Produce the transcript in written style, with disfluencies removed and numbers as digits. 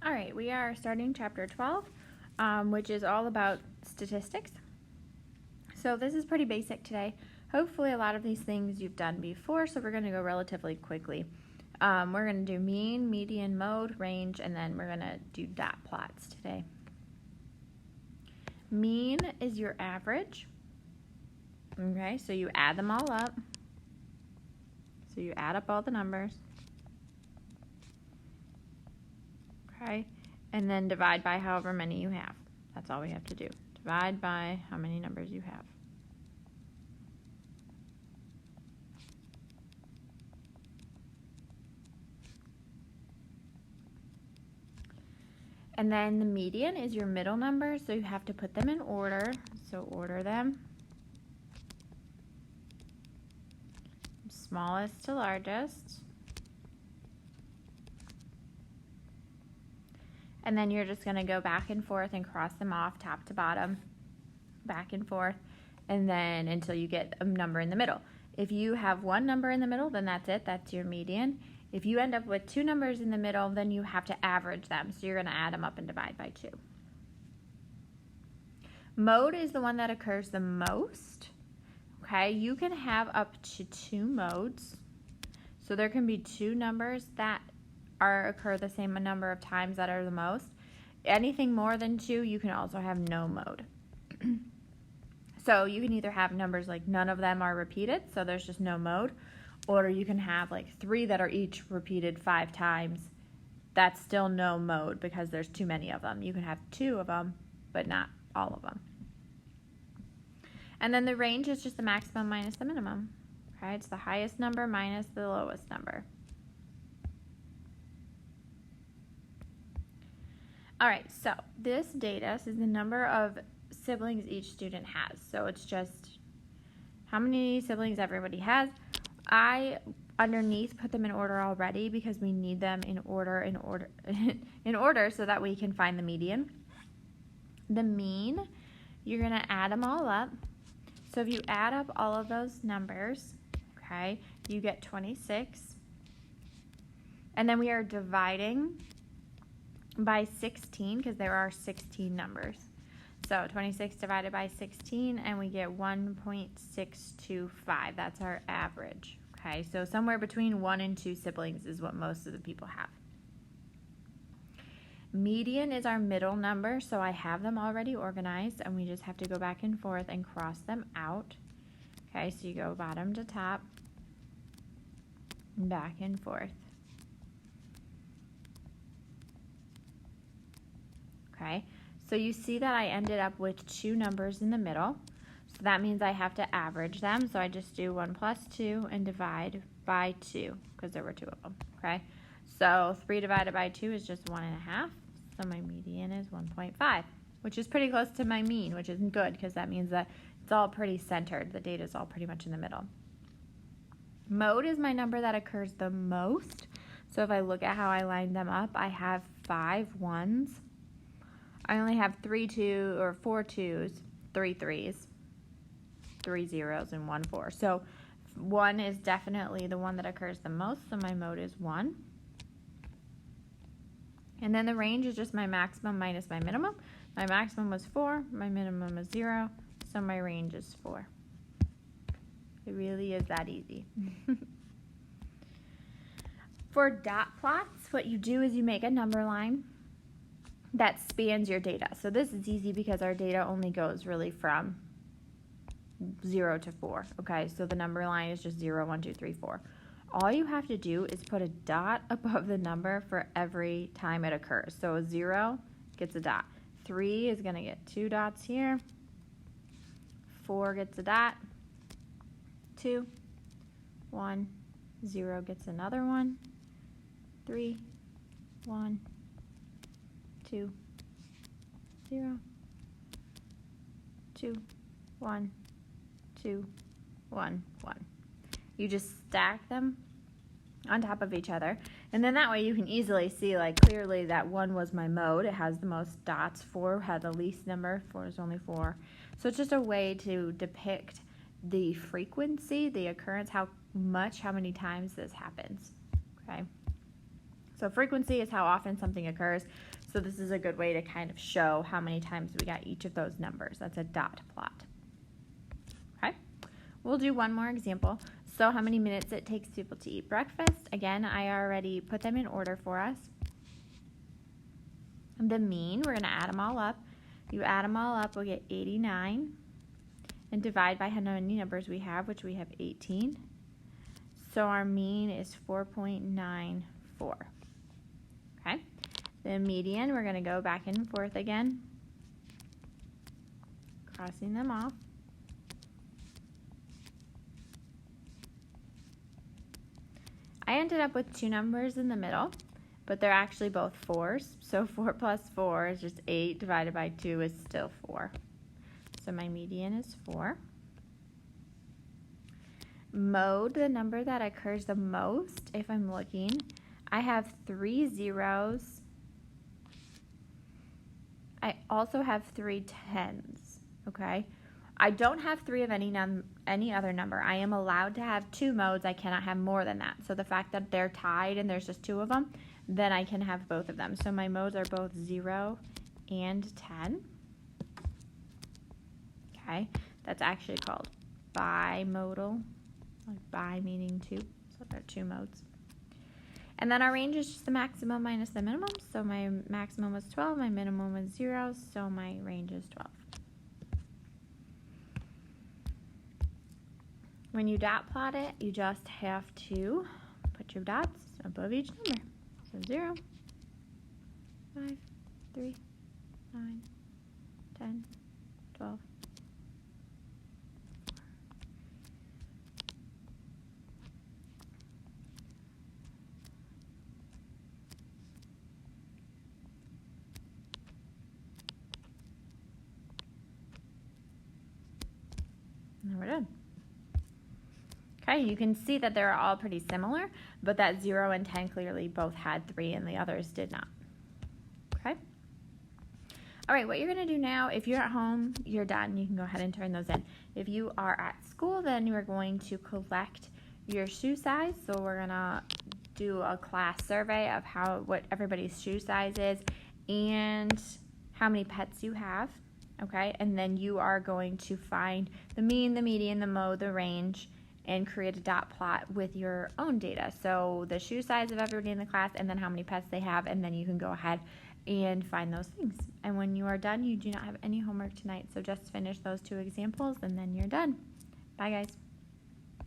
All right, we are starting chapter 12, which is all about statistics. So this is pretty basic today. Hopefully a lot of these things you've done before, so we're going to go relatively quickly. We're going to do mean, median, mode, range, and then we're going to do dot plots today. Mean is your average. Okay, so you add them all up. So you add up all the numbers. Okay, and then divide by however many you have. That's all we have to do. Divide by how many numbers you have. And then the median is your middle number, so you have to put them in order. So order them. Smallest to largest. And then you're just going to go back and forth and cross them off top to bottom, back and forth, and then until you get a number in the middle. If you have one number in the middle, then that's it. That's your median. If you end up with two numbers in the middle, then you have to average them. So you're going to add them up and divide by 2. Mode is the one that occurs the most. Okay, you can have up to 2 modes. So there can be 2 numbers that occur the same number of times that are the most. Anything more than 2, you can also have no mode. So you can either have numbers like none of them are repeated, so there's just no mode, or you can have like 3 that are each repeated 5 times. That's still no mode because there's too many of them. You can have 2 of them, but not all of them. And then the range is just the maximum minus the minimum. Okay, it's the highest number minus the lowest number. All right, so this data is the number of siblings each student has. So it's just how many siblings everybody has. I underneath put them in order already because we need them in order in order so that we can find the median. The mean, you're going to add them all up. So if you add up all of those numbers, okay, you get 26. And then we are dividing by 16 because there are 16 numbers. So 26 divided by 16 and we get 1.625. That's our average. Okay, so somewhere between 1 and 2 siblings is what most of the people have. Median is our middle number, so I have them already organized and we just have to go back and forth and cross them out. Okay, so you go bottom to top, back and forth. Okay, so you see that I ended up with 2 numbers in the middle. So that means I have to average them. So I just do 1 plus 2 and divide by 2 because there were 2 of them. Okay, so 3 divided by 2 is just 1.5. So my median is 1.5, which is pretty close to my mean, which isn't good because that means that it's all pretty centered. The data is all pretty much in the middle. Mode is my number that occurs the most. So if I look at how I lined them up, I have 5 1s. I only have 3 2 or 4 2s, 3 3s, 3 0s, and 1 4. So 1 is definitely the one that occurs the most, so my mode is 1. And then the range is just my maximum minus my minimum. My maximum was 4, my minimum is 0, so my range is 4. It really is that easy. For dot plots, what you do is you make a number line that spans your data. So this is easy because our data only goes really from 0 to 4. Okay, so the number line is just 0, 1, 2, 3, 4. All you have to do is put a dot above the number for every time it occurs. So 0 gets a dot. 3 is going to get 2 dots here. 4 gets a dot. 2, 1, 0 gets another one. 3, 1, 2, 0, 2, 1, 2, 1, 1. You just stack them on top of each other, and then that way you can easily see like clearly that 1 was my mode. It has the most dots. 4 had the least number. 4 is only 4. So it's just a way to depict the frequency, the occurrence, how many times this happens. Okay. So frequency is how often something occurs. So this is a good way to kind of show how many times we got each of those numbers. That's a dot plot. Okay, we'll do one more example. So how many minutes it takes people to eat breakfast. Again, I already put them in order for us. The mean, we're going to add them all up. You add them all up, we'll get 89. And divide by how many numbers we have, which we have 18. So our mean is 4.94. Okay. The median, we're going to go back and forth again, crossing them off. I ended up with two numbers in the middle, but they're actually both 4s. So 4 plus 4 is just 8 divided by 2 is still 4. So my median is 4. Mode, the number that occurs the most, if I'm looking, I have 3 zeros. I also have 3 tens, okay? I don't have 3 of any other number. I am allowed to have 2 modes. I cannot have more than that. So the fact that they're tied and there's just 2 of them, then I can have both of them. So my modes are both 0 and 10. Okay, that's actually called bimodal, like bi meaning 2, so there are 2 modes. And then our range is just the maximum minus the minimum, so my maximum was 12, my minimum was 0, so my range is 12. When you dot plot it, you just have to put your dots above each number. So 0, 5, 3, 9, 10, 12. And we're done. Okay, you can see that they're all pretty similar, but that 0 and 10 clearly both had 3 and the others did not. Okay. All right, what you're going to do now, if you're at home, you're done. You can go ahead and turn those in. If you are at school, then you are going to collect your shoe size. So we're going to do a class survey of what everybody's shoe size is and how many pets you have. Okay, and then you are going to find the mean, the median, the mode, the range, and create a dot plot with your own data. So the shoe size of everybody in the class and then how many pets they have, and then you can go ahead and find those things. And when you are done, you do not have any homework tonight, so just finish those 2 examples and then you're done. Bye guys.